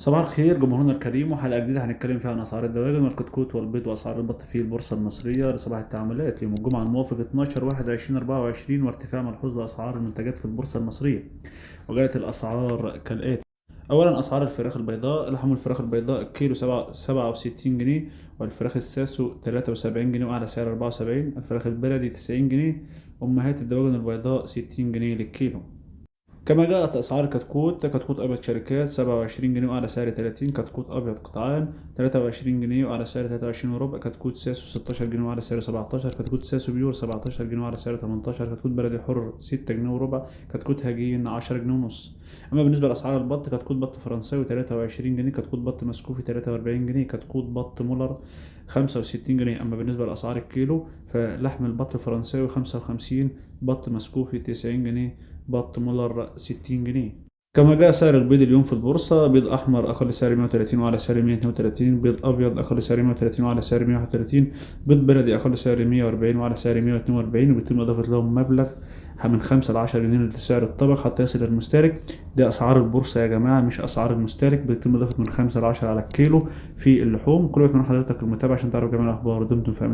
صباح الخير جمهورنا الكريم، وحلقة جديدة هنتكلم فيها عن أسعار الدواجن والكتكوت والبيض وأسعار البط في البورصة المصرية لصباح التعاملات يوم الجمعة الموافق 12/1/2024، وارتفاع ملحوظ لأسعار المنتجات في البورصة المصرية. وجاءت الأسعار كالآتي: أولا أسعار الفراخ البيضاء: لحم الفراخ البيضاء الكيلو 67 جنيه، والفراخ الساسو 73 جنيه وأعلى سعر 74، الفراخ البلدي 90 جنيه، أمهات الدواجن البيضاء 60 جنيه للكيلو. كما جاءت أسعار كتكوت: كتكوت أبيض شركات 27 جنيه وأعلى سعر 30، كتكوت أبيض قطعان 23 جنيه وأعلى سعر 23 وربع، كتكوت ساسو 16 جنيه وأعلى سعر 17، كتكوت ساسو بيور 17 جنيه وأعلى سعر 18، كتكوت بلدي حر 6 جنيه وربع، كتكوت هجين 10 جنيه ونص. أما بالنسبة لأسعار البط: كتكوت بط فرنساوي 23 جنيه، كتكوت بط مسكوفي 43 جنيه، كتكوت بط مولر 65 جنيه. أما بالنسبة لأسعار الكيلو فلحم البط الفرنساوي 55، بط مسكوفي 90 جنيه، بط مولر 60 جنيه. كما جاء سعر البيض اليوم في البورصة: بيض أحمر أقل سعر 130 وعلى سعر 132، بيض أبيض أقل سعر 130 وعلى سعر 131، بيض بلدي أقل سعر 140 وعلى سعر 142، وبيتم إضافة لهم مبلغ من 5 ل 10 جنيه لسعر الطبق حتى يصل للمستهلك. دي أسعار البورصة يا جماعة، مش أسعار المستهلك. بيتم إضافة من 5 ل 10 على الكيلو في اللحوم. كل من حضرتك المتابعة عشان تعرف جميع الأخبار. دمتم في أمان.